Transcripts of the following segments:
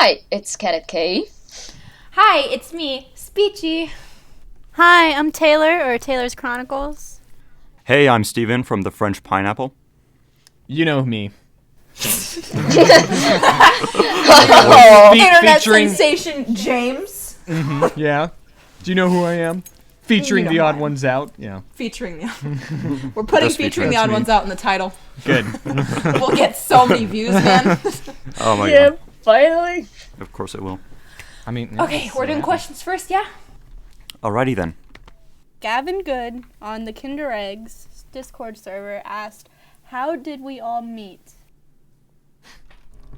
Hi, it's Cadet K. Hi, it's me, Speechy. Hi, I'm Taylor, or Taylor's Chronicles. Hey, I'm Steven from the French Pineapple. You know me. Internet sensation James. Mm-hmm, yeah. Do you know who I am? Featuring the Odd Ones Out. Yeah. Featuring we're putting featuring the Odd Ones Out in the title. Good. We'll get so many views, man. Oh my god. Finally. Of course it will. I mean. Okay, we're doing questions first, yeah? Alrighty then. Gavin Good on the Kinder Eggs Discord server asked, how did we all meet?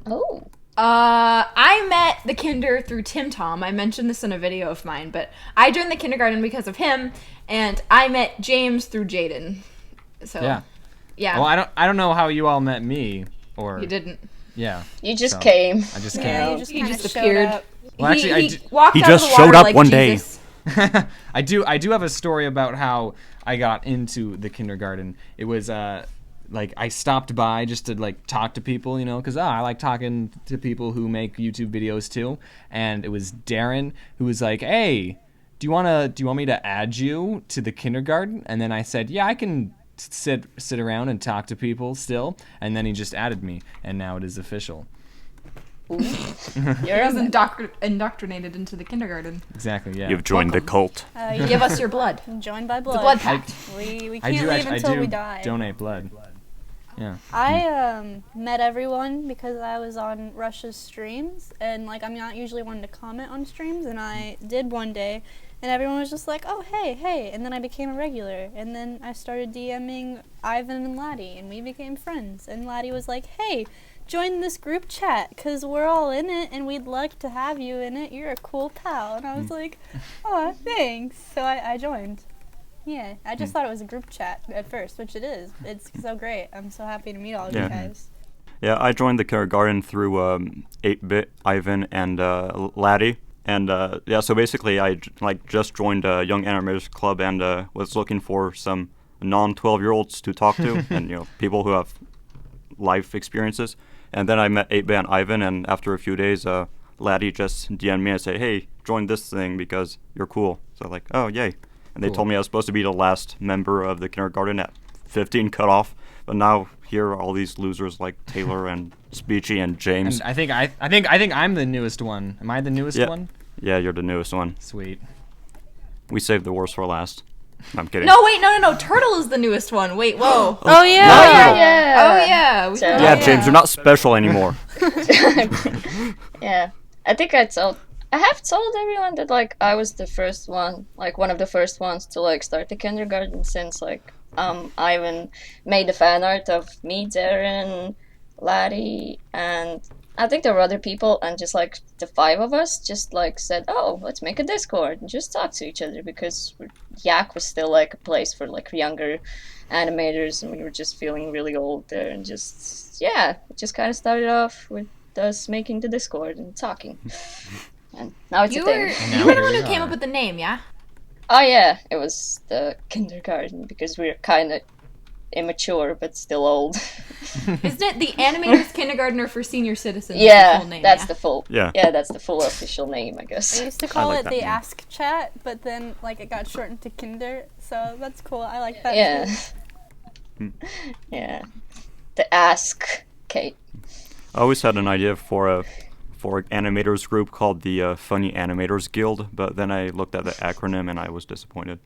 Oh. I met the kinder through Tim Tom. I mentioned this in a video of mine, but I joined the kindergarten because of him, and I met James through Jaden. So yeah. Well, I don't know how you all met me, or you didn't. Yeah. You just came. I just Yeah, came. you just He kinda just showed appeared. up. Well, actually, he walked He out just of the showed water up like one day. Jesus. I do have a story about how I got into the kindergarten. It was like I stopped by just to like talk to people, you know, because I like talking to people who make YouTube videos too. And it was Darren who was like, "Hey, do you want me to add you to the kindergarten?" And then I said, "Yeah, I can sit around and talk to people still." And then he just added me, and now it is official. You're indoctrinated into the kindergarten. Exactly. Yeah. You've joined the cult. Give us your blood. Joined by blood. The blood pact. We I can't do leave until we do die. donate blood. Yeah. I met everyone because I was on Rush's streams, and like I'm not usually one to comment on streams, and I did one day, and everyone was just like, "Oh, hey," and then I became a regular, and then I started DMing Ivan and Laddie, and we became friends, and Laddie was like, "Hey, join this group chat, because we're all in it, and we'd like to have you in it. You're a cool pal," and I was like, "Oh, thanks," so I joined. Yeah, I just thought it was a group chat at first, which it is. It's so great. I'm so happy to meet all of you guys. Yeah, I joined the kindergarten through 8-Bit, Ivan, and Laddie. And so basically I just joined a Young Animators Club and was looking for some non-12-year-olds to talk to and, people who have life experiences. And then I met 8-Bit and Ivan, and after a few days, Laddie just DM'd me and said, "Hey, join this thing because you're cool." So I'm like, oh, yay. And they told me I was supposed to be the last member of the kindergarten at 15 cutoff, but now here are all these losers like Taylor and Speechy and James. And I think I'm the newest one. Am I the newest one? Yeah, you're the newest one. Sweet. We saved the worst for last. I'm kidding. No, wait, no. Turtle is the newest one. Wait, whoa. Oh, yeah. Yeah. Yeah, James, you're not special anymore. Yeah. I think I have told everyone that I was the first one, one of the first ones to start the kindergarten since Ivan made the fan art of me, Darren, Laddie, and I think there were other people, and just the 5 of us just said, "Oh, let's make a Discord and just talk to each other," because Yak was still a place for younger animators, and we were just feeling really old there, and it just kind of started off with us making the Discord and talking. And now it's a thing. You were the one who came up with the name, yeah? Oh yeah, it was the kindergarten because we were kind of immature but still old. Isn't it the Animators Kindergartner for Senior Citizens? Yeah, the full name, that's the full. Yeah. Yeah, that's the full official name, I guess. I used to call like it that the name. Ask Chat, but then it got shortened to Kinder, so that's cool. I like that Yeah. Yeah. The Ask Kate. I always had an idea for an animators group called the Funny Animators Guild, but then I looked at the acronym and I was disappointed.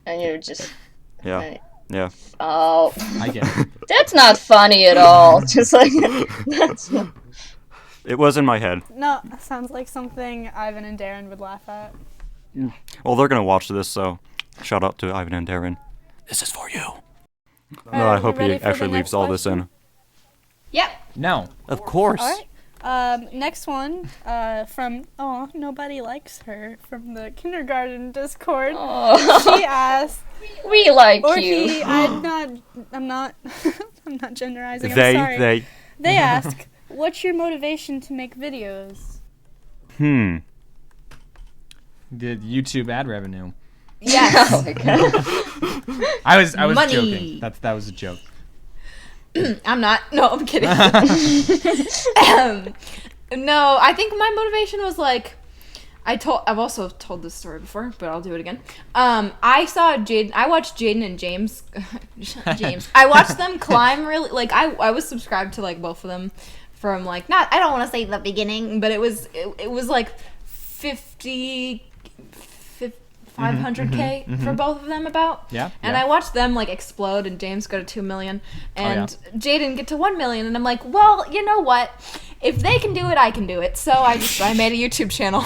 And you're just... Yeah. Yeah. Oh. I get it. That's not funny at all. Just that's not... It was in my head. No, that sounds like something Ivan and Darren would laugh at. Well, they're going to watch this, so shout out to Ivan and Darren. This is for you. No, I hope he ready for the actually leaves next all this in. Yep. No. Of course. All right. Next one from nobody likes her from the kindergarten Discord. Oh. She asked, We like or you. he. I'm not. I'm not genderizing. They, I'm sorry. they. They ask, "What's your motivation to make videos?" The YouTube ad revenue. Yes. Oh my god. I was Money. joking. That was a joke. I'm not. No, I'm kidding. No, I think my motivation was like, I've also told this story before, but I'll do it again. I watched Jaden and James, I watched them climb really, like, I was subscribed to, like, both of them from, like, not, I don't want to say the beginning, but it was like 500K for both of them about. Yeah. And yeah. I watched them like explode and James go to 2 million and Jaden get to 1 million and I'm like, well, you know what? If they can do it, I can do it. So I made a YouTube channel.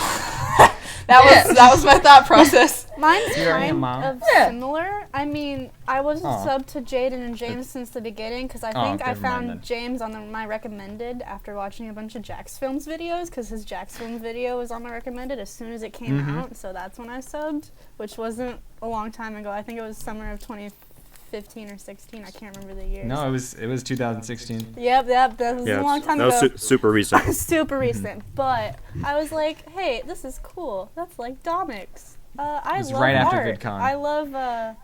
That was my thought process. Mine's Here I am, kind Mom. of similar. I mean, I wasn't subbed to Jaden and James since the beginning because I think I never mind found then. James on my recommended after watching a bunch of Jax Films videos because his Jax Films video was on my recommended as soon as it came out. So that's when I subbed, which wasn't a long time ago. I think it was summer of 2015 or 16. I can't remember the years. No, it was 2016. Yep, that was a long time ago. That was super recent. Super recent, but I was like, hey, this is cool. That's like Domix. I was love right after art. VidCon.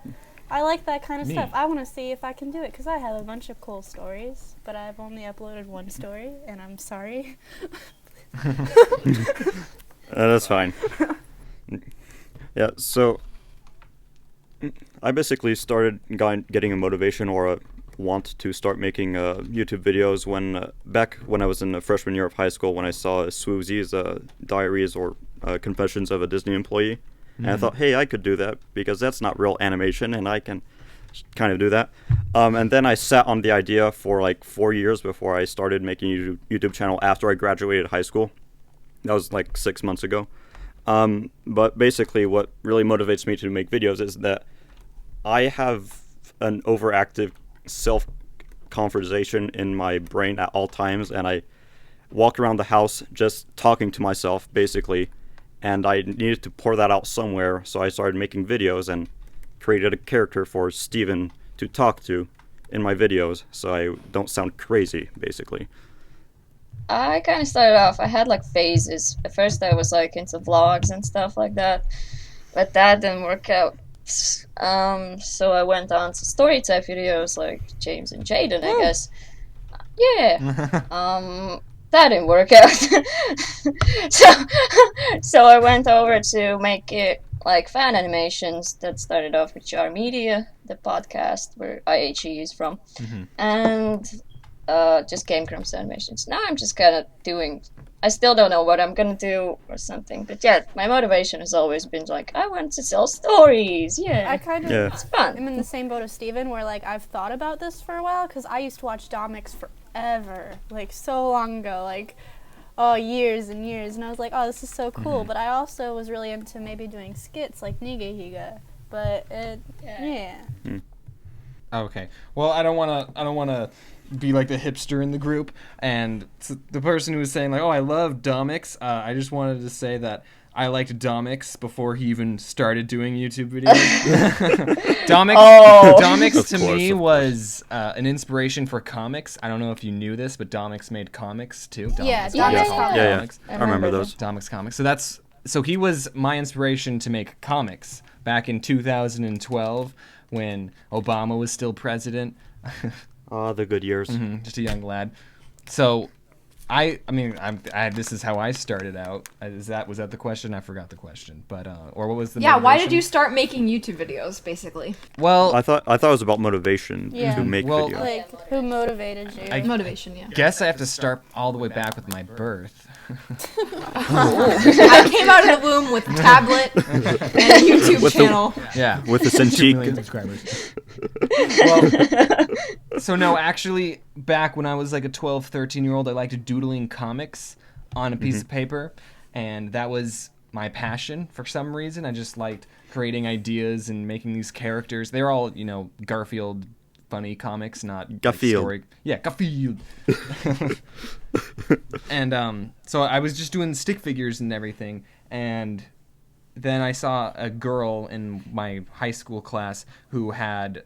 I like that kind of Me. stuff. I want to see if I can do it because I have a bunch of cool stories, but I've only uploaded one story, and I'm sorry. That's fine. Yeah, so I basically started getting a motivation or a want to start making YouTube videos back when I was in the freshman year of high school when I saw Swoozy's Diaries or Confessions of a Disney Employee. And I thought, hey, I could do that because that's not real animation and I can kind of do that. And then I sat on the idea for like 4 years before I started making a YouTube channel after I graduated high school. That was like 6 months ago. But basically what really motivates me to make videos is that I have an overactive self-conversation in my brain at all times, and I walk around the house just talking to myself, basically, and I needed to pour that out somewhere, so I started making videos and created a character for Steven to talk to in my videos, so I don't sound crazy, basically. I kind of started off, I had like phases. At first I was like into vlogs and stuff like that, but that didn't work out. So I went on to story type videos like James and Jaden, I guess. Yeah. That didn't work out. so I went over to make it like fan animations that started off with Jar Media, the podcast where IHE is from, and just Game Grumps animations. Now I'm just kind of doing. I still don't know what I'm gonna do or something, but yeah, my motivation has always been like I want to sell stories. Yeah, I kind of Yeah. it's fun. am in the same boat as Steven where like I've thought about this for a while because I used to watch Domix forever, like so long ago, like years and years, and I was like, oh, this is so cool. But I also was really into maybe doing skits like Nigehiga, but yeah. Okay. Well, I don't want to be like the hipster in the group, and the person who was saying like, "Oh, I love Domix." I just wanted to say that I liked Domix before he even started doing YouTube videos. Domix to me was an inspiration for comics. I don't know if you knew this, but Domix made comics too. Yeah, Domix Domix made comics. Yeah. comics. I remember those. Domix comics. So he was my inspiration to make comics back in 2012 when Obama was still president. Ah, the good years. Just a young lad. So, I mean, this is how I started out. Was that the question? I forgot the question. But or what was the Yeah, why did motivation? you start making YouTube videos, basically? Well, I thought it was about motivation Yeah. to make Well, videos. Like, who motivated you? Motivation, yeah. guess I have to start all the way back with my birth. I came out of the womb with a tablet and a YouTube channel. Yeah, With the 2 Cintiq. million subscribers. Well, so no, actually, back when I was like a 12, 13-year-old, I liked doodling comics on a piece of paper, and that was my passion for some reason. I just liked creating ideas and making these characters. They're all, Garfield funny comics, not like, Garfield. story. Yeah, Garfield. And so I was just doing stick figures and everything, and then I saw a girl in my high school class who had,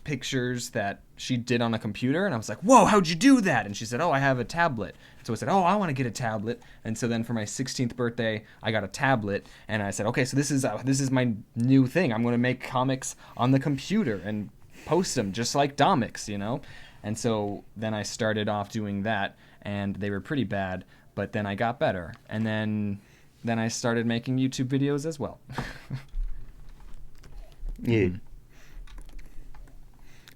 pictures that she did on a computer, and I was like, whoa, how'd you do that? And she said, oh, I have a tablet. So I said, oh, I want to get a tablet. And so then for my 16th birthday, I got a tablet, and I said, okay, so this is my new thing. I'm going to make comics on the computer and post them just like Domix, And so then I started off doing that, and they were pretty bad. but then I got better, and then I started making YouTube videos as well. Yeah.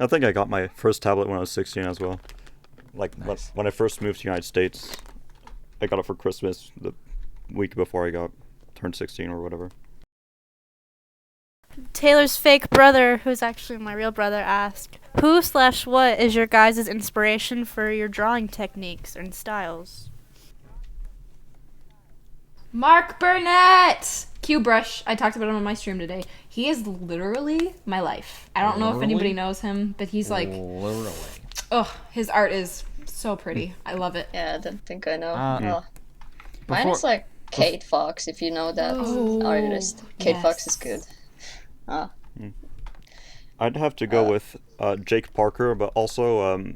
I think I got my first tablet when I was 16 as well. Like Nice. when I first moved to the United States, I got it for Christmas the week before I turned 16 or whatever. Taylor's fake brother, who's actually my real brother, asked, "Who/what is your guys' inspiration for your drawing techniques and styles?" Mark Burnett! Q-Brush. I talked about him on my stream today. He is literally my life. I don't know if anybody knows him, but he's like... Literally. Oh, his art is so pretty. I love it. Yeah, I don't think I know. Uh, Mine Before- is like Kate Fox, if you know that Oh, artist. Kate Fox yes. is good. Ah, I'd have to go with Jake Parker, but also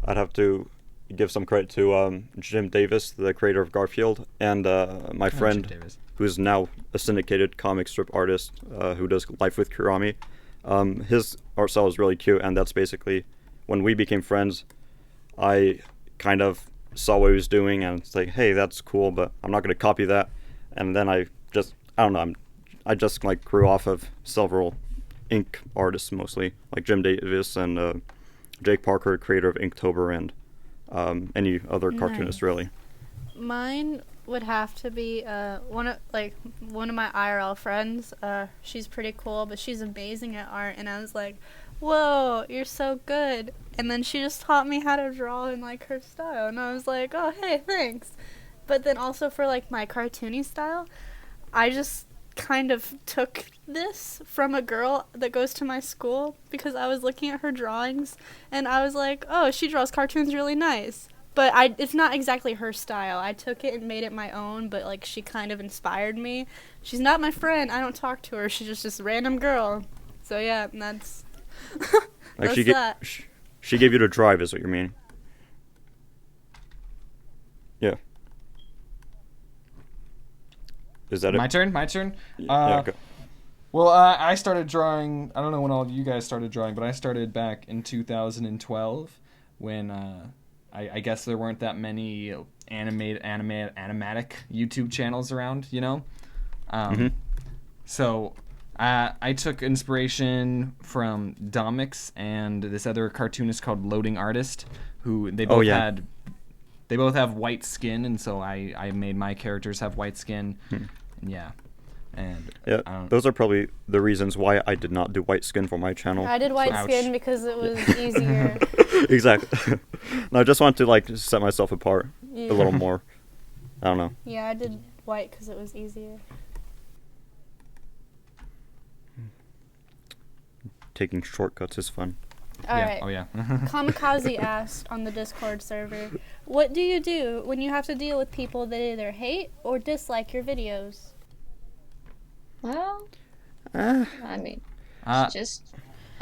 I'd have to give some credit to Jim Davis, the creator of Garfield, and my friend, Davis. who's now a syndicated comic strip artist who does Life with Kurami. His art style is really cute, and that's basically when we became friends. I kind of saw what he was doing, and it's like, hey, that's cool, but I'm not going to copy that. And then I don't know, I just like grew off of several ink artists mostly, like Jim Davis and Jake Parker, creator of Inktober, and any other cartoonist really. Mine would have to be one of my IRL friends. She's pretty cool, but she's amazing at art, and I was like, "Whoa, you're so good!" And then she just taught me how to draw in like her style, and I was like, "Oh, hey, thanks." But then also for like my cartoony style, I just kind of took this from a girl that goes to my school because I was looking at her drawings, and I was like, "Oh, she draws cartoons really nice." But it's not exactly her style. I took it and made it my own, but like she kind of inspired me. She's not my friend. I don't talk to her. She's just this random girl. So yeah, and that's Like that's that. she gave you the drive, is what you mean? Yeah. Is that My it? turn? Yeah. Go. Well, I started drawing, I don't know when all of you guys started drawing, but I started back in 2012 when I guess there weren't that many animatic YouTube channels around, you know? So I took inspiration from Domix and this other cartoonist called Loading Artist, who they both have white skin, and so I made my characters have white skin. And yeah. And Yeah, those are probably the reasons why I did not do white skin for my channel. I did white Ouch. skin because it was easier. Exactly. No, I just wanted to like set myself apart a little more. I don't know. Yeah, I did white because it was easier. Taking shortcuts is fun. All yeah. right. Oh yeah. Kamikaze asked on the Discord server, "What do you do when you have to deal with people that either hate or dislike your videos?" well, Uh, I mean, Uh, just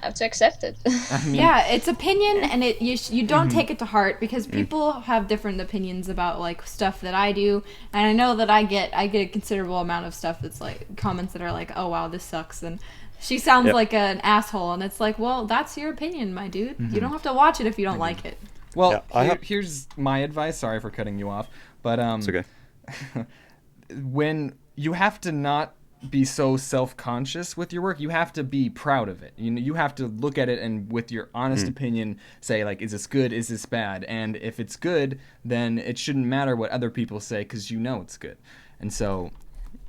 have to accept it. I mean, Yeah, it's opinion, and you don't take it to heart because people have different opinions about like stuff that I do, and I know that I get a considerable amount of stuff that's like comments that are like, "Oh wow, this sucks," and she sounds Yep. like an asshole, and it's like, well, that's your opinion, my dude. You don't have to watch it if you don't like it. Well, Yeah, here's my advice. Sorry for cutting you off, but it's okay. when you have to not be so self-conscious with your work, you have to be proud of it. You have to look at it and with your honest opinion say like, is this good, is this bad? And if it's good, then it shouldn't matter what other people say because you know it's good. And so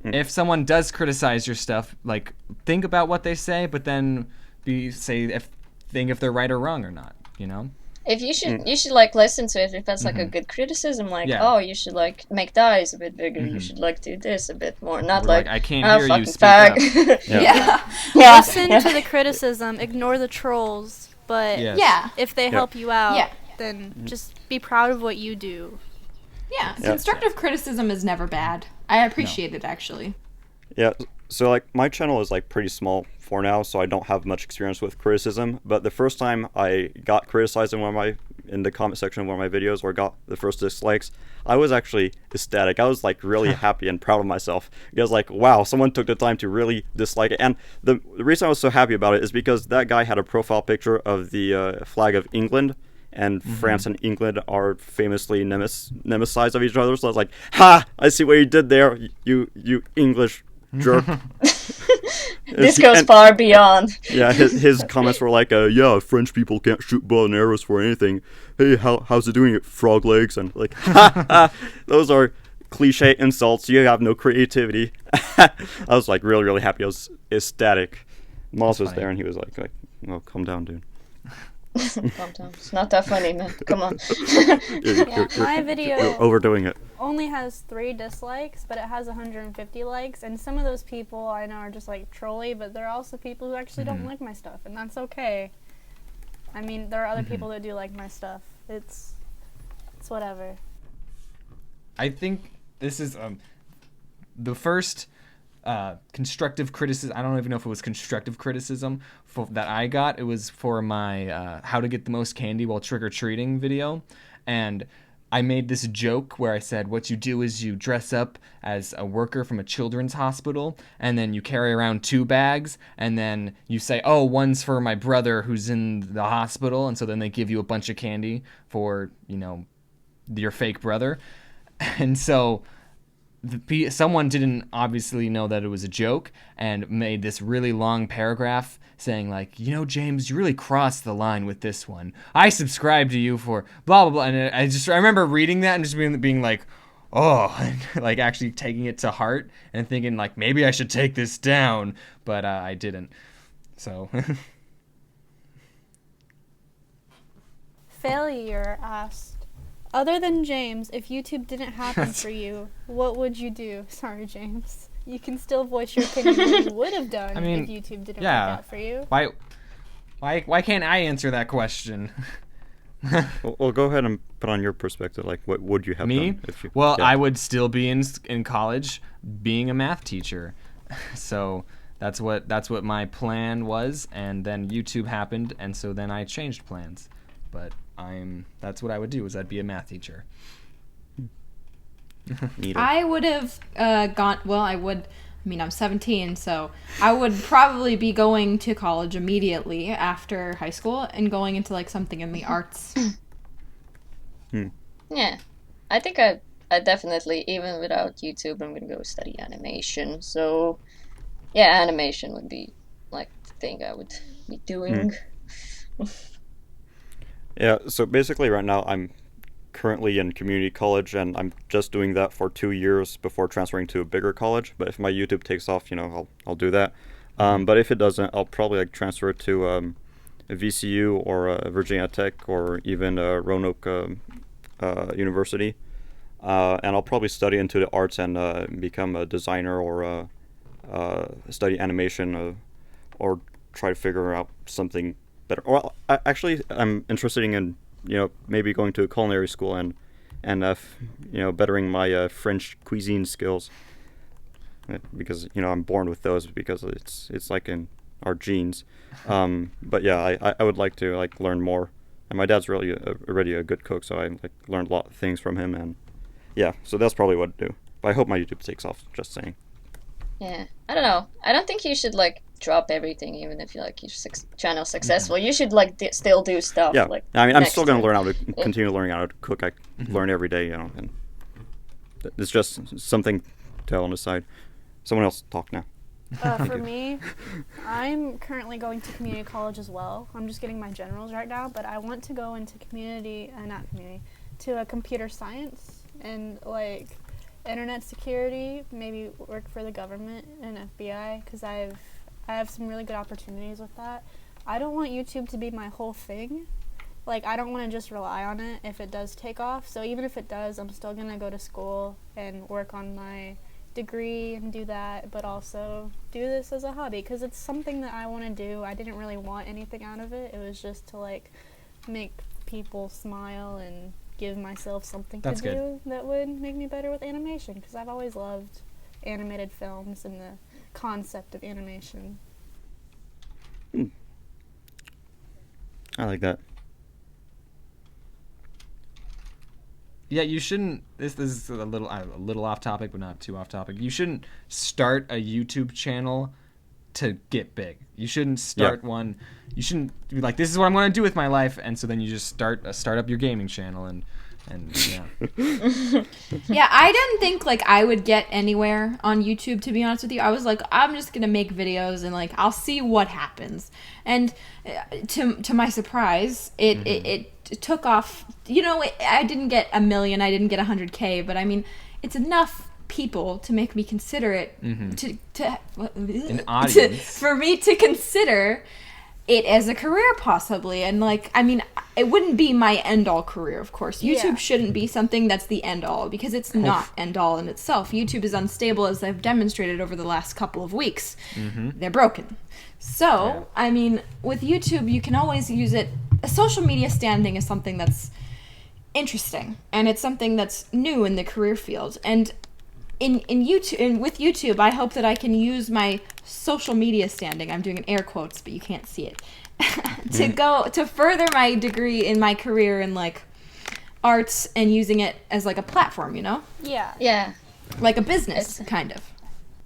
if someone does criticize your stuff, like think about what they say, but then think if they're right or wrong or not, you know? If you should like listen to it if that's like a good criticism, like, Yeah. oh, you should like make the eyes a bit bigger, you should like do this a bit more, not Or like, I can't oh, hear you, fucking speak fag. up. Yeah. Yeah. Listen Yeah. to the criticism, ignore the trolls, but Yes. Yeah. if they help you out, Yeah. then just be proud of what you do. Yeah. Yeah. Constructive criticism is never bad. I appreciate it actually. Yeah, so like my channel is like pretty small for now, so I don't have much experience with criticism. But the first time I got criticized in the comment section of one of my videos, or got the first dislikes, I was actually ecstatic. I was like really happy and proud of myself because like, wow, someone took the time to really dislike it. And the reason I was so happy about it is because that guy had a profile picture of the flag of England, and France and England are famously nemesis of each other. So I was like, ha! I see what you did there, you English jerk. This goes far beyond. Yeah, his comments were like, yeah, French people can't shoot bow and arrows for anything. Hey, how's it doing it, frog legs? And like, ha ha, those are cliche insults. You have no creativity. I was like really, really happy. I was ecstatic. Moss was there and he was like, well, calm down, dude. Calm down. It's not that funny, man. Come on. My video you're overdoing it. only has 3 dislikes, but it has 150 likes, and some of those people I know are just like trolly, but there are also people who actually don't like my stuff, and that's okay. I mean, there are other people that do like my stuff. It's whatever. I think this is the first constructive criticism. I don't even know if it was constructive criticism that I got. It was for my how to get the most candy while trick-or-treating video. And I made this joke where I said, what you do is you dress up as a worker from a children's hospital, and then you carry around 2 bags, and then you say, oh, one's for my brother who's in the hospital, and so then they give you a bunch of candy for, your fake brother. And so someone didn't obviously know that it was a joke and made this really long paragraph saying like, James, you really crossed the line with this one. I subscribe to you for blah, blah, blah. And I remember reading that and just being like, oh, and like actually taking it to heart and thinking like, maybe I should take this down, but I didn't. So. Failure asked, other than James, if YouTube didn't happen for you, what would you do? Sorry, James. You can still voice your opinion what you would have done if YouTube didn't work out for you. Why can't I answer that question? well, go ahead and put on your perspective. Like, what would you have done? I would still be in college being a math teacher. So that's what my plan was, and then YouTube happened, and so then I changed plans. But that's what I would do, is I'd be a math teacher. I would have I'm 17, so I would probably be going to college immediately after high school and going into like something in the arts. Yeah. I think I definitely, even without YouTube, I'm gonna go study animation. So yeah, animation would be like the thing I would be doing. Yeah, so basically right now I'm currently in community college, and I'm just doing that for 2 years before transferring to a bigger college. But if my YouTube takes off, I'll do that. But if it doesn't, I'll probably transfer to a VCU or a Virginia Tech or even Roanoke University, and I'll probably study into the arts and become a designer or study animation or try to figure out something better. Well, actually, I'm interested in maybe going to a culinary school and bettering my French cuisine skills, because I'm born with those, because it's like in our genes. But yeah, I would like to learn more. And my dad's really already a good cook, so I learned a lot of things from him, and yeah, so that's probably what I'd do. But I hope my YouTube takes off. Just saying. Yeah, I don't know. I don't think you should drop everything, even if your channel successful. You should still do stuff. Yeah, I'm still gonna learn how to continue learning how to cook. I learn every day, and it's just something to tell on the side. Someone else talk now. For me, I'm currently going to community college as well. I'm just getting my generals right now, but I want to go into to a computer science and internet security, maybe work for the government and FBI, because I have some really good opportunities with that. I don't want YouTube to be my whole thing. I don't want to just rely on it if it does take off. So even if it does, I'm still going to go to school and work on my degree and do that, but also do this as a hobby, because it's something that I want to do. I didn't really want anything out of it. It was just to make people smile and give myself something to do that would make me better with animation, because I've always loved animated films and the concept of animation. I like that. Yeah, you shouldn't. This is a little off topic, but not too off topic. You shouldn't start a YouTube channel to get big. You shouldn't start one. You shouldn't be like, this is what I'm going to do with my life, and so then you just start up your gaming channel and yeah. Yeah, I didn't think like I would get anywhere on YouTube, to be honest with you. I was like, I'm just gonna make videos and like I'll see what happens. And to my surprise, it took off. You know, I didn't get 1 million, I didn't get 100K, but I mean, it's enough people to make me consider it An audience. for me to consider it as a career possibly. And like, I mean, it wouldn't be my end all career, of course. YouTube shouldn't be something that's the end all, because it's not end all in itself. YouTube is unstable, as I've demonstrated over the last couple of weeks. They're broken. So I mean, with YouTube you can always use it. A social media standing is something that's interesting, and it's something that's new in the career field. And in YouTube, and with YouTube, I hope that I can use my social media standing, I'm doing an air quotes, but you can't see it, to further my degree in my career in like arts, and using it as like a platform, you know? Yeah. Like a business, kind of.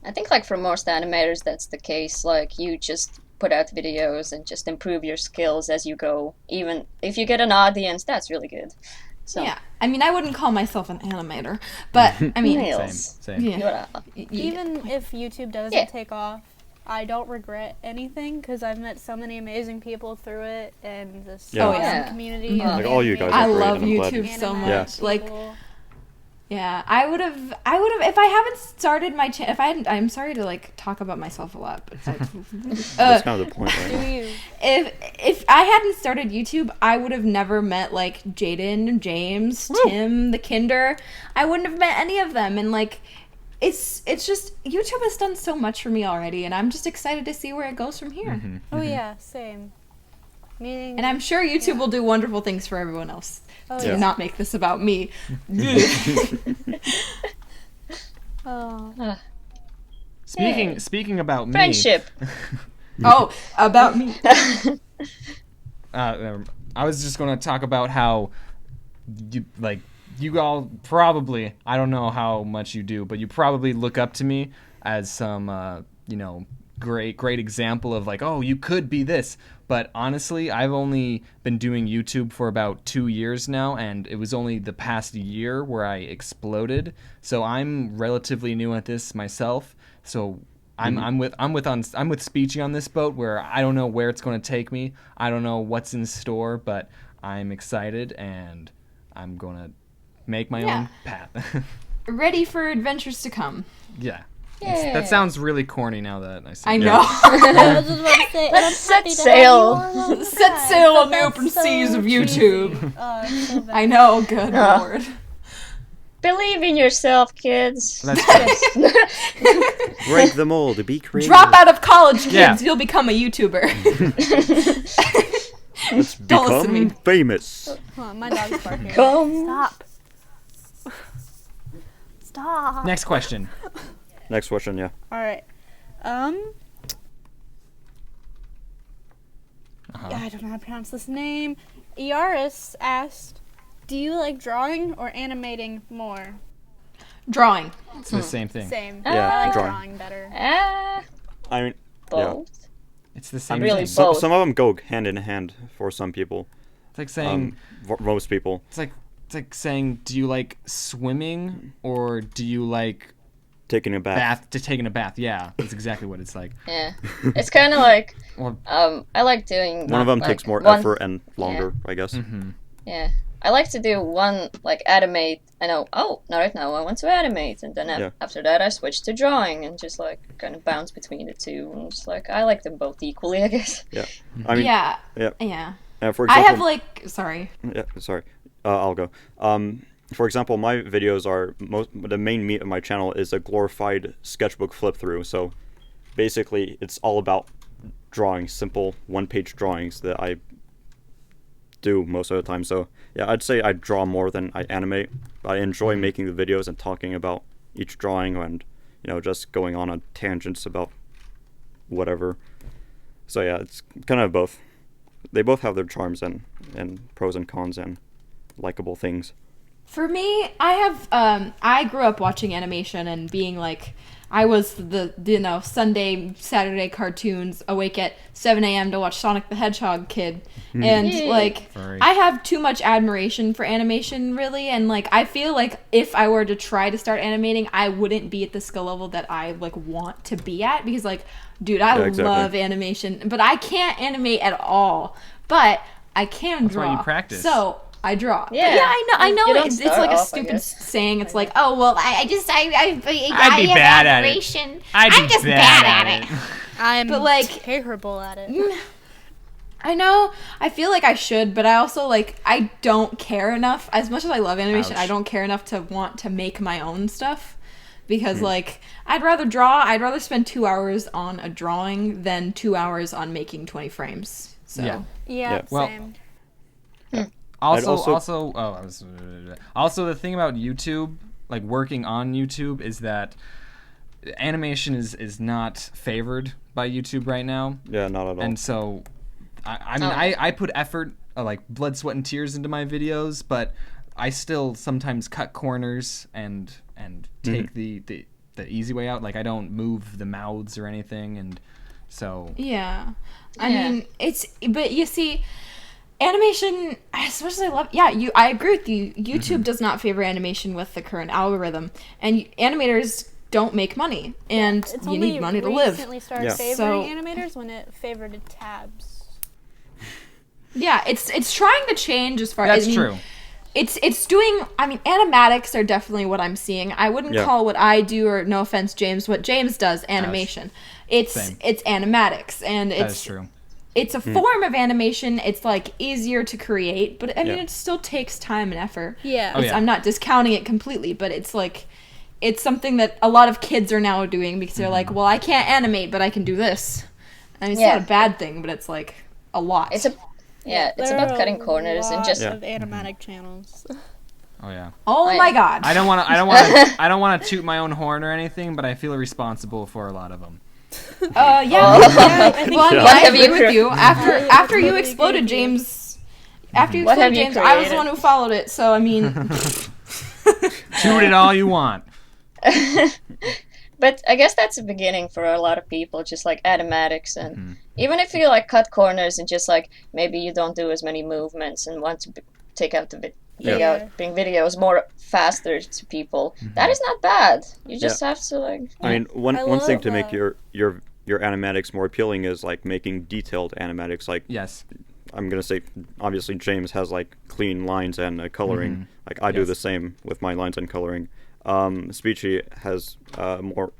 I think like for most animators that's the case. Like you just put out videos and just improve your skills as you go. Even if you get an audience, that's really good. So Yeah. I mean, I wouldn't call myself an animator, but I mean, Same. yeah. Even if YouTube doesn't take off, I don't regret anything, because I've met so many amazing people through it, and this awesome community. Like all you guys I are great, love and I'm glad. YouTube so much. Yeah. Like, yeah, I would have, if I haven't started my channel, I'm sorry to like talk about myself a lot, but That's kind of the point, right? Do you? if I hadn't started YouTube, I would have never met like Jaden, James, Tim, the Kinder. I wouldn't have met any of them, and like, it's just, YouTube has done so much for me already, and I'm just excited to see where it goes from here. Oh yeah, same. Meaning, And I'm sure YouTube will do wonderful things for everyone else. Oh, To not make this about me. Oh. Speaking about me. friendship. Oh, about me. I was just going to talk about how you all probably, I don't know how much you do, but you probably look up to me as some great example of like, oh, you could be this. But honestly, I've only been doing YouTube for about 2 years now, and it was only the past year where I exploded. So I'm relatively new at this myself. So I'm with Speechy on this boat, where I don't know where it's going to take me. I don't know what's in store, but I'm excited, and I'm going to make my own path. Ready for adventures to come. Yeah. That sounds really corny now that I say I it. know. I was just about to say, Let's I'm happy set to have you sail. on the Set side, sail but on the that's open so seas of cheesy. YouTube. It's so bad. I know, good lord. Believe in yourself, kids. That's true. Break the mold. Be creative. Drop out of college, kids. Yeah. You'll become a YouTuber. Let's Don't listen to become me. famous. Hold on, my dog's barking. Come. Stop. Stop. Next question. Next question, yeah. All right. I don't know how to pronounce this name. Iaris asked, "Do you like drawing or animating more?" Drawing. It's the same thing. Same. Yeah, I like drawing. drawing better. Ah, I mean, yeah. both. It's the same really thing. both. Some of them go hand in hand for some people. It's like saying Most people. it's like saying, do you like swimming or do you like Taking a bath. taking a bath? Yeah, that's exactly what it's like. Yeah, it's kind of like Or I like doing One of them like, takes more one- effort and longer, I guess. Yeah, I like to do one like animate. I know. Oh, not right now. I want to animate, and then after that I switch to drawing and just like kind of bounce between the two. And just like I like them both equally, I guess. Yeah. I mean, Yeah. yeah. Yeah. For I example, have like, sorry. Yeah, sorry. I'll go. For example, my videos are the main meat of my channel is a glorified sketchbook flip through. So basically, it's all about drawing, simple one-page drawings that I do most of the time. So yeah, I'd say I draw more than I animate. I enjoy making the videos and talking about each drawing and just going on tangents about whatever. So yeah, it's kind of both. They both have their charms and pros and cons and likable things. For me, I grew up watching animation and being like, I was the Sunday, Saturday cartoons, awake at 7 a.m. to watch Sonic the Hedgehog kid. And, I have too much admiration for animation, really. And, I feel like if I were to try to start animating, I wouldn't be at the skill level that I, want to be at. Because, dude, I love animation. But I can't animate at all. But I can draw. That's why you practice. So I draw. Yeah, I know. don't It's start like a off, I stupid guess. saying. It's like, oh well, I I'd be have bad at it. admiration. I'm just bad at it. I'm But, terrible at it. I know. I feel like I should, but I also I don't care enough. As much as I love animation, Ouch. I don't care enough to want to make my own stuff. Because I'd rather draw. I'd rather spend 2 hours on a drawing than 2 hours on making 20 frames. So Yeah. Yeah, Well, same. Also, the thing about YouTube, working on YouTube, is that animation is not favored by YouTube right now. Yeah, not at all. And so, I put effort, blood, sweat, and tears into my videos, but I still sometimes cut corners and take the easy way out. I don't move the mouths or anything, and so yeah. I mean, but you see, animation, as much as I love, I agree with you. YouTube does not favor animation with the current algorithm, and animators don't make money, and It's you need money to live. recently started favoring animators when it favored tabs. Yeah, it's trying to change as far as that's true. It's doing. I mean, animatics are definitely what I'm seeing. I wouldn't call what I do, or no offense, James, what James does animation. Same. It's animatics, and That is true. it's a form of animation. It's easier to create, but I mean it still takes time and effort. Yeah. Oh, yeah. I'm not discounting it completely, but it's it's something that a lot of kids are now doing because they're like, well, I can't animate, but I can do this. I mean, it's not a bad thing, but it's a lot. It's about cutting corners and just of animatic channels. Oh yeah. Oh my god. I don't want to toot my own horn or anything, but I feel responsible for a lot of them. I agree with you. After you exploded, James. After you exploded, James, I was the one who followed it. So I mean, Toot it all you want. But I guess that's a beginning for a lot of people, just animatics, and even if you cut corners and just maybe you don't do as many movements and want to take out the bring videos more faster to people, that is not bad. You just have to I mean, one thing to make your animatics more appealing is making detailed animatics. Yes. I'm gonna say, obviously James has clean lines and coloring. I do the same with my lines and coloring. Speechy has more.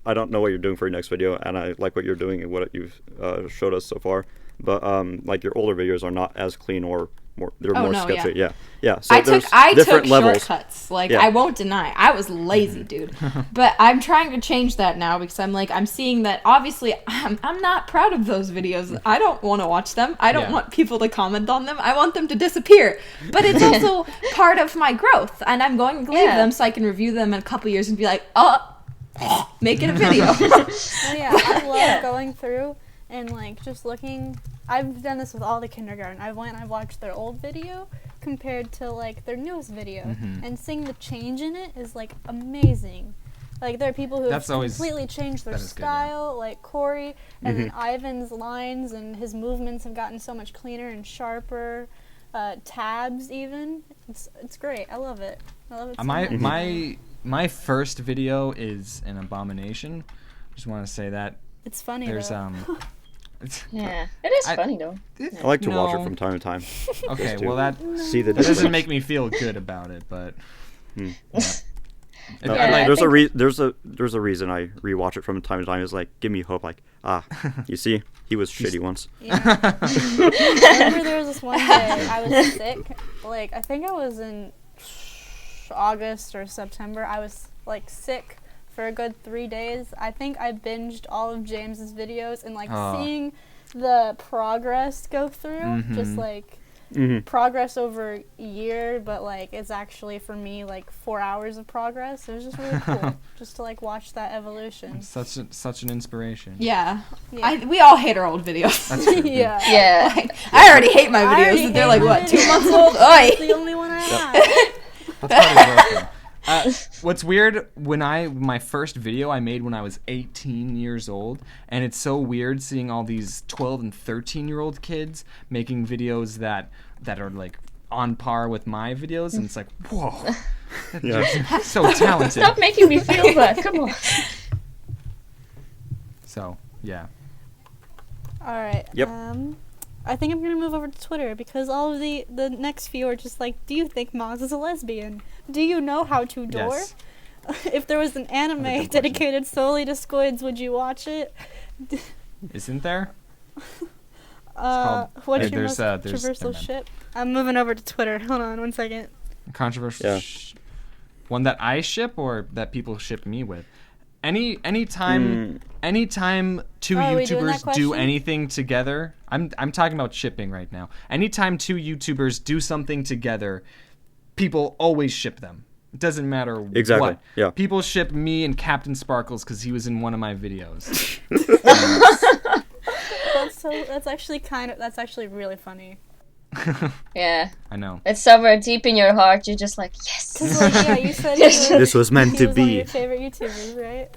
I don't know what you're doing for your next video, and I like what you're doing and what you've showed us so far. But your older videos are not as clean or more. They're more sketchy. Yeah. So I took different levels. shortcuts. I won't deny, I was lazy, dude. But I'm trying to change that now because I'm seeing that obviously I'm not proud of those videos. I don't want to watch them. I don't want people to comment on them. I want them to disappear. But it's also part of my growth, and I'm going to leave them so I can review them in a couple years and be like, making a video. I love going through and just looking. I've done this with all the kindergarten. I've watched their old video compared to their newest video, and seeing the change in it is amazing. There are people who have completely changed their style, like Corey, and then Ivan's lines and his movements have gotten so much cleaner and sharper. Tabs even, it's great. I love it. I love it so much. My first video is an abomination. Just want to say that. It's funny. There's it is funny though. I like to watch it from time to time. Okay, well that doesn't make me feel good about it, but there's a reason I rewatch it from time to time. It's give me hope. You see, he was shitty once. Yeah. I remember there was this one day I was sick. I think I was in August or September. I was sick for a good 3 days. I think I binged all of James's videos and seeing the progress go through, just progress over a year, but it's actually for me 4 hours of progress. It was just really cool just to watch that evolution. Such an inspiration. Yeah. We all hate our old videos. That's true. I already hate my videos. They're 2 months old. That's the only one I have. probably broken. What's weird, my first video I made when I was 18 years old, and it's so weird seeing all these 12 and 13-year-old kids making videos that are like on par with my videos, and it's like, whoa, Yeah. so talented. Stop making me feel bad. Come on. So yeah. All right. Yep. I think I'm gonna move over to Twitter because all of the next few are just like, do you think Maz is a lesbian? Do you know how to door? Yes. If there was an anime question. dedicated solely to squids, would you watch it? Isn't there? What's your most there's- controversial never mind. ship? I'm moving over to Twitter. Hold on 1 second. Controversial. Yeah. One that I ship or that people ship me with. Anytime two Are we doing that YouTubers do question? anything together, I'm talking about shipping right now. Anytime two YouTubers do something together, people always ship them. It doesn't matter Exactly, what. yeah. People ship me and Captain Sparkles because he was in one of my videos. That's actually really funny. Yeah. I know. It's somewhere deep in your heart. You're just like, yes. 'Cause, like, yeah, you said This was meant he to was one of be. your favorite YouTubers, right?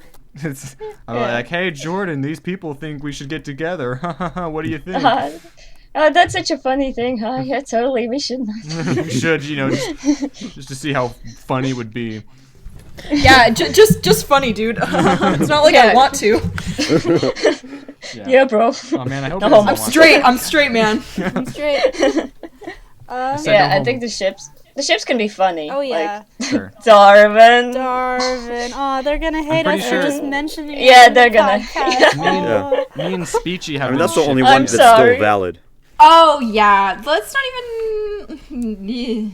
I'm like, hey Jordan, these people think we should get together. What do you think? Oh, that's such a funny thing, huh? Yeah, totally. We should not. We should, just to see how funny it would be. Yeah, just funny, dude. It's not like I Yeah. want to. Yeah, bro. Oh man, I hope No, he doesn't I'm watch I'm straight, man. I'm straight. Send Yeah, him I home. think the ships can be funny. Oh yeah. Sure. Like Darwin. Darwin. Oh, they're gonna hate pretty us sure- for just mentioning it. Yeah, in they're the gonna- podcast. Yeah. Oh. Me and Speechy have. I mean, that's the ship. only I'm one that's sorry. still valid. Oh yeah, let's not even.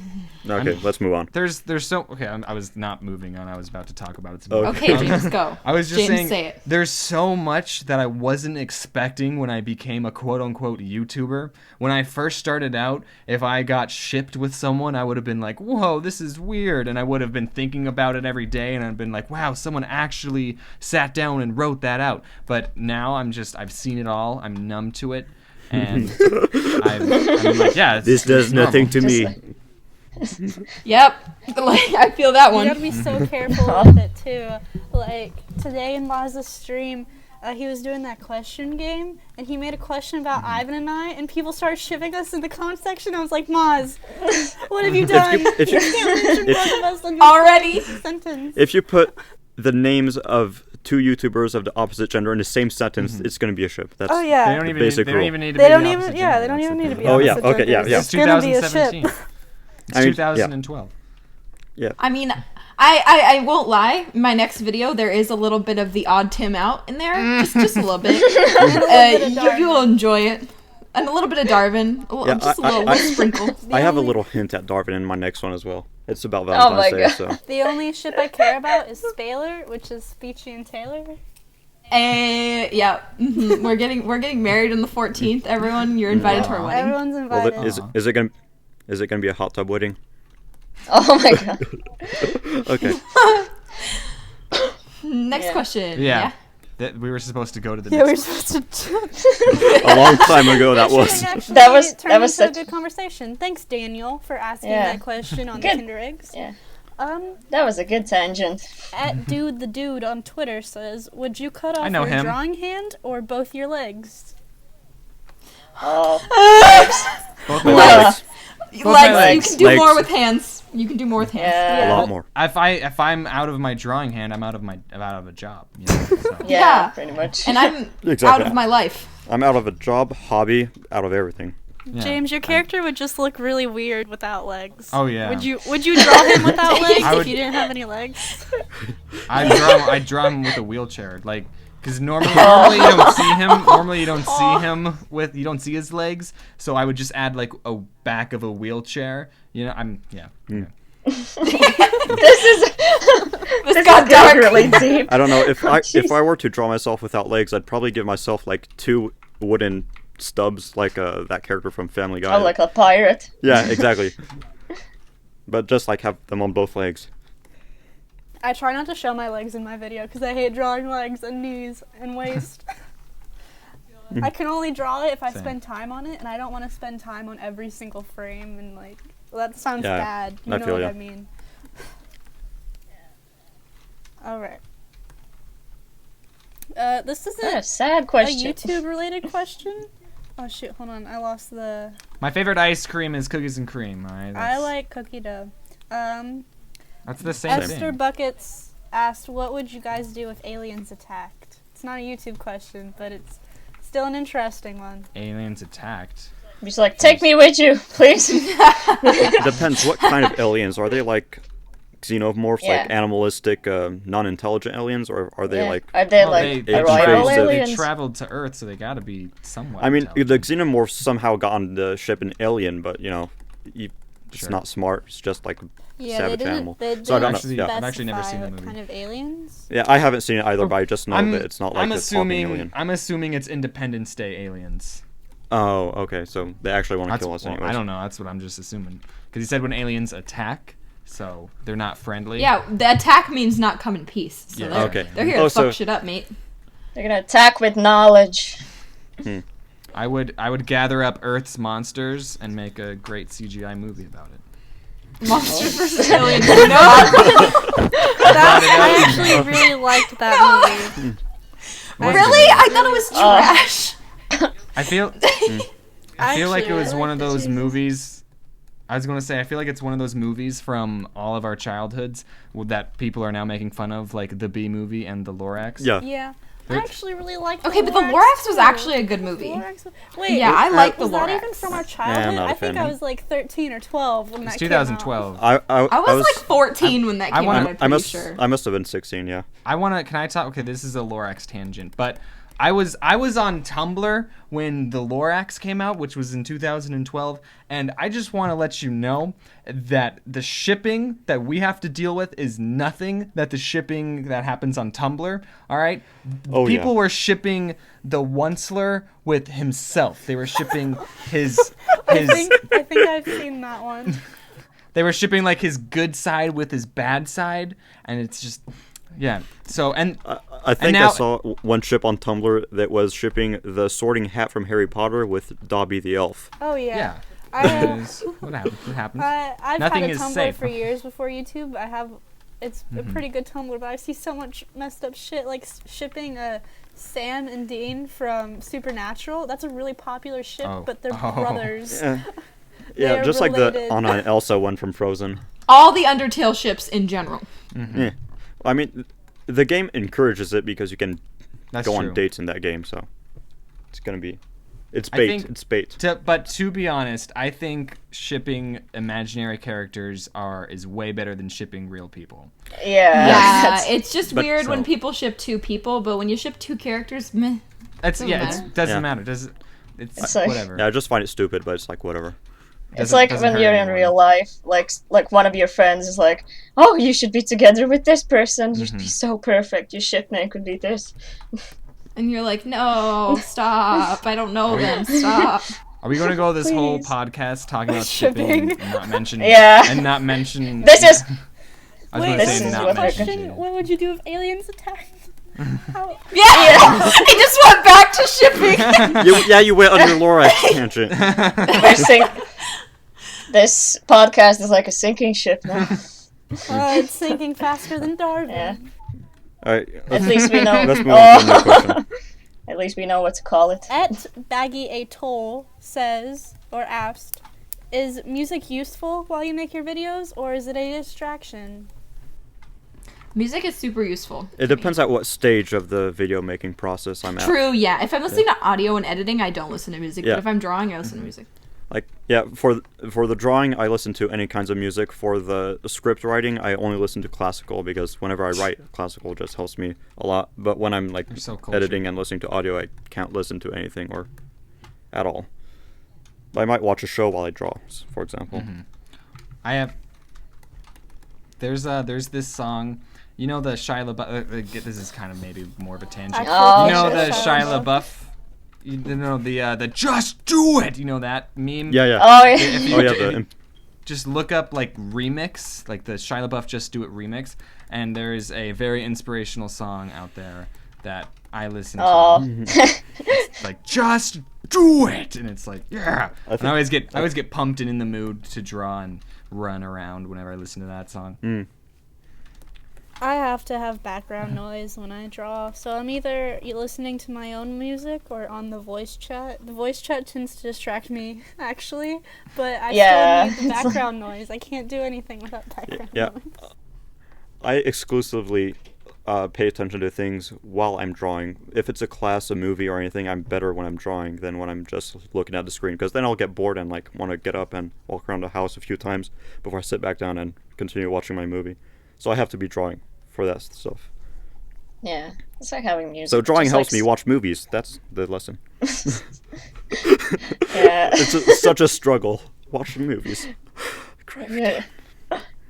Okay, let's move on. There's so okay. I was not moving on. I was about to talk about it. Okay. Okay, James, go. I was just James, saying, say it. there's so much that I wasn't expecting when I became a quote-unquote YouTuber. When I first started out, if I got shipped with someone, I would have been like, whoa, this is weird. And I would have been thinking about it every day, and I'd been like, wow, someone actually sat down and wrote that out. But now I've seen it all. I'm numb to it. And I'm like, yeah, This does normal. nothing to me. Yep. Like I feel that You one. gotta be so careful with it too. Like today in Maz's stream, he was doing that question game, and he made a question about Ivan and I, and people started shipping us in the comment section. I was like, Maz, what have you done? if you- You can't mention both of us in Already? the same sentence. If you put the names of two YouTubers of the opposite gender in the same sentence, it's going to be a ship. That's Oh They yeah. don't even basic they don't rule. even need to They be don't the even. opposite Yeah, gender. they don't That's even the need to thing. be. Oh, yeah, opposite okay, yeah, genders. yeah. It's It's gonna be a 2017. ship. It's I mean, 2012. I mean, I won't lie. My next video, there is a little bit of the odd Tim out in there, just a little bit. You will enjoy it, and a little bit of Darwin, Yeah, just a little sprinkle. I have a only- little hint at Darwin in my next one as well. It's about Oh Valentine's my Day, God. so The only ship I care about is Spaler, which is Speechy and Taylor. Yeah, we're getting married on the 14th. Everyone, you're invited to our wedding. Everyone's well, invited. is it gonna be a hot tub wedding? Oh my god. Okay. Next Yeah. question. Yeah. That we were supposed to go to the Yeah, we're next supposed to. A long time ago that was. That was turned such- into a good conversation. Thanks, Daniel, for asking Yeah. that question on the Good. Kinder Eggs. Yeah. Um, That was a good tangent. at Dude the Dude on Twitter says, "Would you cut off know your him. drawing hand or both your legs?" Oh. both my Wow. legs. Legs. my You legs. can do Legs. more with hands. You can do more with hands. Yeah. A lot more. If I'm out of my drawing hand, I'm out of a job. You know, so. Yeah, Yeah. pretty much. And I'm Exactly. out of my life. I'm out of a job, hobby, out of everything. Yeah. James, your character would just look really weird without legs. Oh, yeah. Would you draw him without legs I if would- you didn't have any legs? I draw him with a wheelchair, like, because normally you don't see him. Normally you don't see him you don't see his legs. So I would just add like a back of a wheelchair. You know, okay. This is This got getting dark. really deep. I don't know if jeez. if I were to draw myself without legs, I'd probably give myself like two wooden stubs, like that character from Family Guy. Oh, like a pirate. Yeah, exactly. But just like have them on both legs. I try not to show my legs in my video because I hate drawing legs and knees and waist. I can only draw it if I Same. spend time on it, and I don't want to spend time on every single frame and like. Well, that sounds Yeah, bad. You I know feel what ya. I mean. All right. This isn't What a sad question. a YouTube-related question. Oh shoot! Hold on, I lost the. My favorite ice cream is cookies and cream. All right, I like cookie dough. That's the same Esther thing. Buckets asked, "What would you guys do if aliens attacked?" It's not a YouTube question, but it's still an interesting one. Aliens attacked. He's like, take me with you, please. It depends. What kind of aliens are they? Like xenomorphs, Yeah. like animalistic, non-intelligent aliens, or are they Yeah. like? Are they Well, like they arrival traveled- aliens? They traveled to Earth, so they gotta be somewhat. I mean, the intelligent. xenomorphs somehow got on the ship an alien, but it's Sure. not smart. It's just like a Yeah, savage they didn't. animal. They didn't So I don't know. Actually, Yeah. I've actually never seen the specify what movie. kind of aliens. Yeah, I haven't seen it either, but I just know that it's not like I'm a talking alien. assuming. I'm assuming it's Independence Day aliens. Oh, okay. So they actually want to That's, kill us well, anyways. I don't know. That's what I'm just assuming. Because he said when aliens attack, so they're not friendly. Yeah, the attack means not come in peace. So Yeah. they're, Okay. they're here Oh, to fuck so- shit up, mate. They're gonna attack with knowledge. I would gather up Earth's monsters and make a great CGI movie about it. Monsters vs. aliens. No. I actually really liked that movie. Really? I thought it was trash. I feel. I feel like it Actually, was I one like of the those cheese. movies. I was gonna say I feel like it's one of those movies from all of our childhoods that people are now making fun of, like the B movie and the Lorax. Yeah. Yeah. I actually really liked Okay, but the Lorax Lorax was too. actually a good movie. Wait, Yeah, I like the was that Lorax. even from our I'm childhood? not a I think fan. I was like 13 or 12 when It's that came out. 2012. I was like 14 when that I came wanna- out, I'm I pretty must. sure. I must have been 16. Yeah. Can I talk? Okay, this is a Lorax tangent, but I was on Tumblr when the Lorax came out, which was in 2012, and I just want to let you know that the shipping that we have to deal with is nothing that the shipping that happens on Tumblr. All right, Oh, people yeah. were shipping the Onceler with himself. They were shipping his. I think I've seen that one. They were shipping like his good side with his bad side, and it's just. Yeah. So and I think now- I saw one ship on Tumblr that was shipping the Sorting Hat from Harry Potter with Dobby the Elf. Oh yeah. yeah. I, What happens? What happens? I've Nothing had a is Tumblr safe. for years before YouTube. It's a Mm-hmm. pretty good Tumblr, but I see so much messed up shit like shipping Sam and Dean from Supernatural. That's a really popular ship, Oh. but they're Oh. brothers. Yeah. They Yeah, are just like the related. Anna and Elsa one from Frozen. All the Undertale ships in general. Yeah. I mean, the game encourages it because you can That's go true. on dates in that game, so it's gonna be. It's I bait. think- It's bait. But to be honest, I think shipping imaginary characters is way better than shipping real people. Yeah. Yeah, That's- it's just But- weird when so- people ship two people, but when you ship two characters, meh. It's Doesn't yeah, matter. it doesn't Yeah. matter. It's like- whatever. Yeah, I just find it stupid, but it's like whatever. It's Doesn't- like doesn't when hurt you're in anyone. real life, like one of your friends is like, "Oh, you should be together with this person. You'd Mm-hmm. be so perfect. Your shipmate could be this." And you're like, no, stop. I don't know them. Stop. Are we going to go this whole Please. podcast talking about shipping Shipping. and not mention Yeah. and not mention This is I was Wait, going to this say is not what mention they're- shipping. What would you do if aliens attacked? How? Yeah! He just went back to shipping. You went on your Lorax tangent. we're this podcast is like a sinking ship now. It's sinking faster than Darwin. Yeah. All right. At least we know. Let's move on to the next question. At least we know what to call it. Et Baggy Atoll says, or asked, is music useful while you make your videos, or is it a distraction? Music is super useful. It depends at what stage of the video making process I'm at. True, yeah. If I'm listening to audio and editing, I don't listen to music. Yeah. But if I'm drawing, I listen to music. Like, yeah, for the drawing, I listen to any kinds of music. For the script writing, I only listen to classical because whenever I write, classical just helps me a lot. But when I'm like You're so cultured. editing and listening to audio, I can't listen to anything or at all. I might watch a show while I draw, for example. I have there's this song, you know, the Shia LaBeouf, this is kind of maybe more of a tangent. Oh, You know sure, the Shia LaBeouf, you know the just do it, you know that meme? Yeah, yeah. Oh yeah. If you Oh yeah, if you the just look up like remix, like the Shia LaBeouf Just Do It remix, and there is a very inspirational song out there that I listen Oh. to. It's like just do it, and it's like yeah. And I always get pumped and in the mood to draw and run around whenever I listen to that song. I have to have background noise when I draw, so I'm either listening to my own music or on the voice chat. The voice chat tends to distract me, actually, but I Yeah. still need the background noise. I can't do anything without background Yeah. noise. I exclusively pay attention to things while I'm drawing. If it's a class, a movie, or anything, I'm better when I'm drawing than when I'm just looking at the screen, because then I'll get bored and like want to get up and walk around the house a few times before I sit back down and continue watching my movie. So I have to be drawing for that stuff. Yeah, it's like having music. So drawing just helps like me watch movies. That's the lesson. Yeah. It's such a struggle watching movies. Yeah.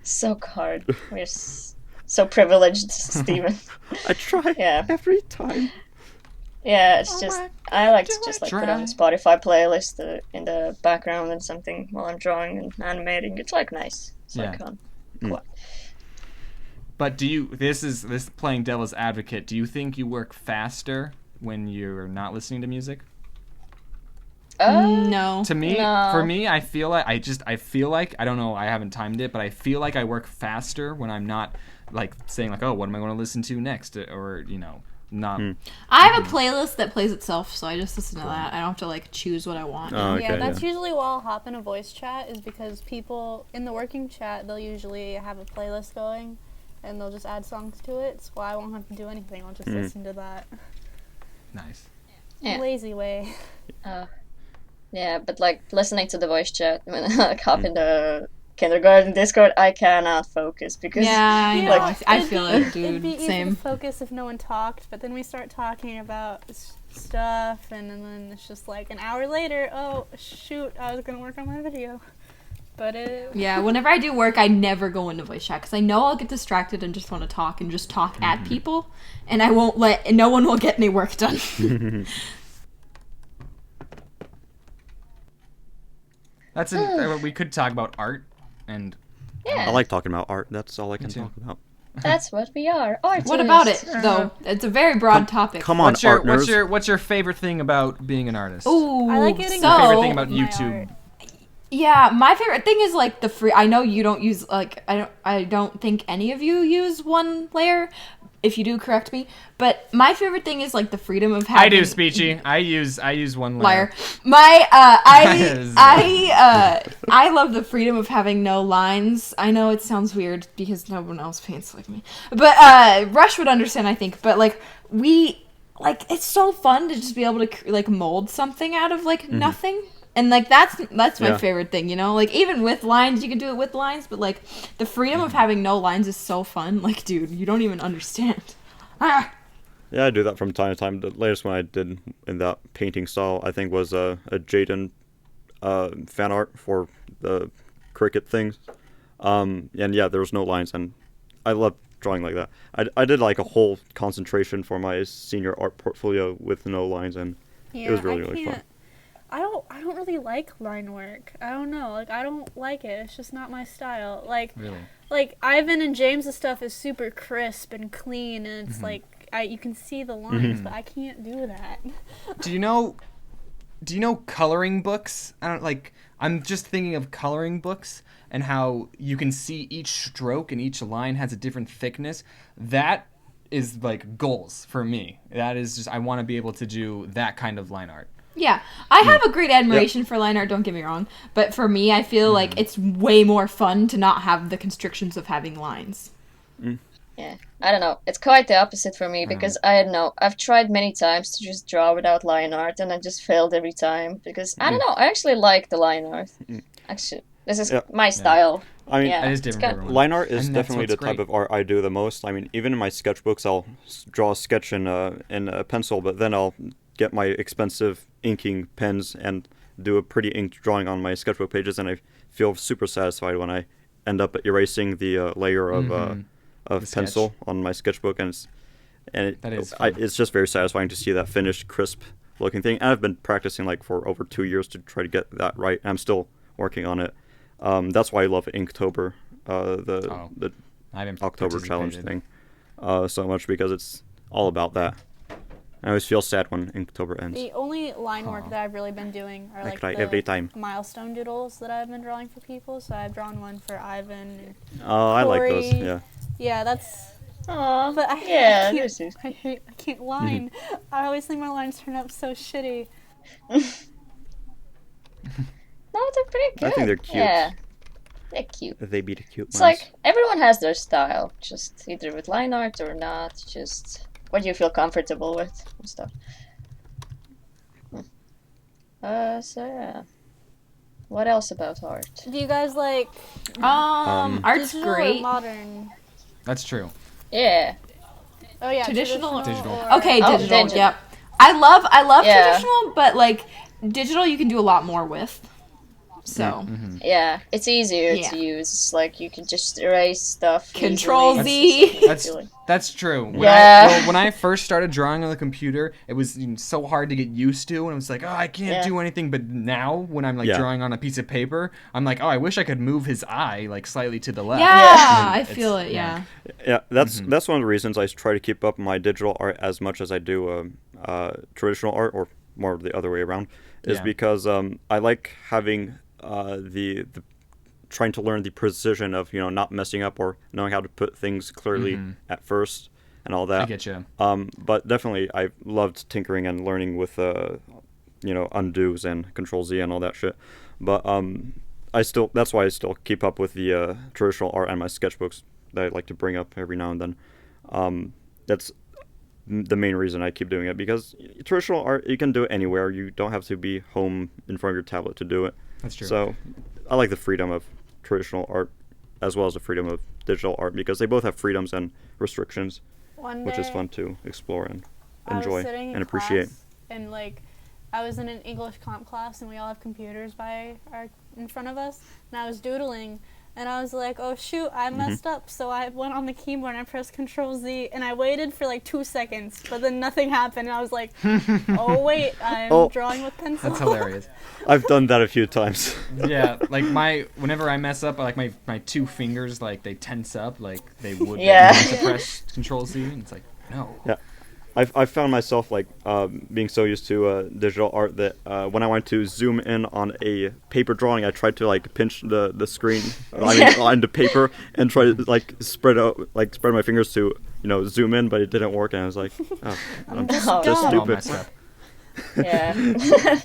So hard. We're so privileged, Steven. I try Yeah. every time. Yeah, it's just I like to just like put on a try? Spotify playlist in the background and something while I'm drawing and animating. It's like nice. It's like fun. Cool. But do you? This is playing devil's advocate. Do you think you work faster when you're not listening to music? No. To me, No. for me, I feel like I feel like I don't know. I haven't timed it, but I feel like I work faster when I'm not like saying like, oh, what am I going to listen to next, or not. I have a playlist that plays itself, so I just listen to that. I don't have to like choose what I want. Oh, okay, Yeah, that's usually why I'll hop in a voice chat, is because people in the working chat, they'll usually have a playlist going and they'll just add songs to it, so I won't have to do anything. I'll just listen to that. Nice. Yeah. Lazy way. Yeah, but like listening to the voice chat when I like hop in the kindergarten Discord, I cannot focus because Yeah, I know. like I feel it, dude. It'd be easy Same. to focus if no one talked, but then we start talking about stuff, and then it's just like an hour later, oh, shoot, I was going to work on my video. But Yeah, whenever I do work, I never go into voice chat because I know I'll get distracted and just want to talk and just talk at people, and I won't and no one will get any work done. That's we could talk about art and yeah, I like talking about art. That's all I can too. talk about. that's what we are. Artists. What about it, though? It's a very broad topic. Come on, art nerds. what's your favorite thing about being an artist? Ooh, I like getting so, favorite thing about my YouTube? art. Yeah, my favorite thing is like the free. I know you don't use like I don't think any of you use one layer. If you do, correct me. But my favorite thing is like the freedom of having. I do, Speechy. I use one Liar. layer. My I love the freedom of having no lines. I know it sounds weird because no one else paints like me, but Rush would understand, I think. But like it's so fun to just be able to like mold something out of like nothing. And like that's my favorite thing, you know. Like even with lines, you can do it with lines, but like the freedom of having no lines is so fun. Like, dude, you don't even understand. Ah. Yeah, I do that from time to time. The latest one I did in that painting style, I think, was a Jaden fan art for the cricket things. And yeah, there was no lines, and I love drawing like that. I did like a whole concentration for my senior art portfolio with no lines, and it was really fun. I don't really like line work. I don't know. Like, I don't like it. It's just not my style. Like, Really? like Ivan and James' stuff is super crisp and clean, and it's like you can see the lines, but I can't do that. Do you know coloring books? I'm just thinking of coloring books and how you can see each stroke and each line has a different thickness. That is like goals for me. That is just I want to be able to do that kind of line art. Yeah, I have a great admiration for line art, don't get me wrong. But for me, I feel like it's way more fun to not have the constrictions of having lines. Yeah, I don't know. It's quite the opposite for me because I don't know. I've tried many times to just draw without line art, and I just failed every time because I don't know. I actually like the line art. Actually, this is my style. I mean, Yeah, It is it's different got- for everyone. line art is And that's definitely the what's type great. of art I do the most. I mean, even in my sketchbooks, I'll draw a sketch in a pencil, but then I'll get my expensive inking pens and do a pretty inked drawing on my sketchbook pages, and I feel super satisfied when I end up erasing the layer of The pencil sketch. on my sketchbook, and That is fun. it's just very satisfying to see that finished, crisp looking thing. And I've been practicing like for over 2 years to try to get that right. I'm still working on it. That's why I love Inktober, the I haven't October challenge participated. thing, so much, because it's all about that. I always feel sad when Inktober ends. The only line work that I've really been doing are I like cry the every time. milestone doodles that I've been drawing for people. So I've drawn one for Ivan. Oh, I like those. Corey. Yeah. Yeah, that's Aw, But I, yeah, I can't, this is. I can't line. I always think my lines turn out so shitty. No, they're pretty good. I think they're cute. Yeah, they're cute. They be the cute It's ones. like everyone has their style, just either with line art or not. Just what you feel comfortable with and stuff. So yeah. What else about art? Do you guys like Art's digital or great. modern? That's true. Yeah. Oh yeah, Traditional? Digital. or- Okay, Oh, digital. digital. Yep. I love Yeah. traditional, but like digital, you can do a lot more with. So Yeah, it's easier Yeah. to use. It's like you can just erase stuff. Control easily. Z. That's true. Yeah. When I first started drawing on the computer, it was so hard to get used to, and I was like, oh, I can't Yeah. do anything. But now, when I'm like Yeah. drawing on a piece of paper, I'm like, oh, I wish I could move his eye like slightly to the left. yeah, I It's- feel it. Yeah. Yeah, that's one of the reasons I try to keep up my digital art as much as I do traditional art, or more the other way around, is Yeah. because I like having the trying to learn the precision of not messing up or knowing how to put things clearly at first and all that. I get you. But definitely, I loved tinkering and learning with undos and Control Z and all that shit. But that's why I still keep up with the traditional art and my sketchbooks that I like to bring up every now and then. That's the main reason I keep doing it, because traditional art, you can do it anywhere. You don't have to be home in front of your tablet to do it. That's true. So I like the freedom of traditional art as well as the freedom of digital art, because they both have freedoms and restrictions, One which is day, fun to explore and I was enjoy sitting in and appreciate. class, and like I was in an English comp class, and we all have computers in front of us, and I was doodling, and I was like, oh shoot, I messed up, so I went on the keyboard and I pressed Control Z, and I waited for like 2 seconds, but then nothing happened, and I was like, oh wait, I'm Oh. drawing with pencil. That's hilarious. I've done that a few times. Yeah, like whenever I mess up, like my two fingers, like they tense up, like they would Yeah. to press Control Z, and it's like, no. Yeah, I found myself like being so used to digital art that when I wanted to zoom in on a paper drawing, I tried to like pinch the screen on the paper and try to like spread my fingers to zoom in, but it didn't work, and I was like, oh, I'm just Oh, just no. All stupid. messed up. Yeah.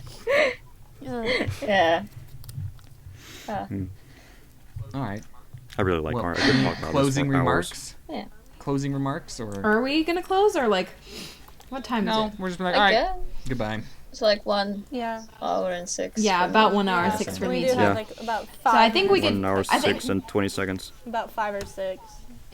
Ugh. Yeah. All right. I really like Well, art. I could talk about closing this for hours. remarks. Yeah. Closing remarks, or Are we gonna close or like what time no? is it? We're just like, all right, Again, goodbye. it's like 1 Yeah. hour and 6. Yeah, about 1 hour Yeah, 6 for we me do too. have Yeah. like about 5. So I think we could. 1 hour I think 6 and 20 seconds. about 5 or 6.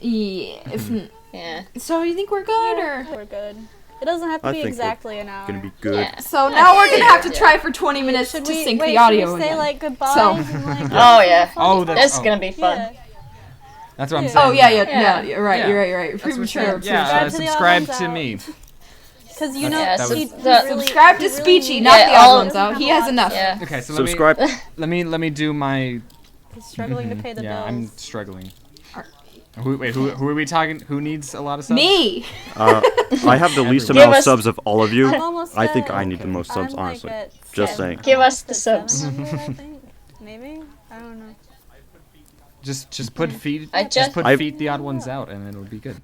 Yeah. Yeah. So you think we're good or? We're good. It doesn't have to I be think exactly an hour. Gonna be good. Yeah. So now we're gonna have to Yeah. try for 20 minutes Should to we sync wait, the audio should we say again. like goodbye? So- And, like, Oh, yeah. Oh, That's oh. gonna be fun. Yeah. That's what I'm Yeah. saying. Oh yeah, yeah, Yeah. yeah. You're right. Yeah. You're right. You're right. That's what Premature. I'm saying. Yeah, Subscribe to the subscribe to Odd1sOut. me. Because you Yeah, know, that he was- really, Subscribe to he really Speechy, needs- not Yeah, the all- other ones out. He has enough. Yeah. Okay, so Subscribe. let me do my. He's struggling to pay the Yeah, bills. I'm struggling. Who are we talking? Who needs a lot of subs? Me. I have the least Give amount of us- subs of all of you. I'm almost I think there. I need the most subs, I'm, like, honestly. at Just 7. saying. Give us the At subs. 700, I think. Maybe? I don't know. Just put feet. I Just just- put I've- feet the odd ones out, and it'll be good.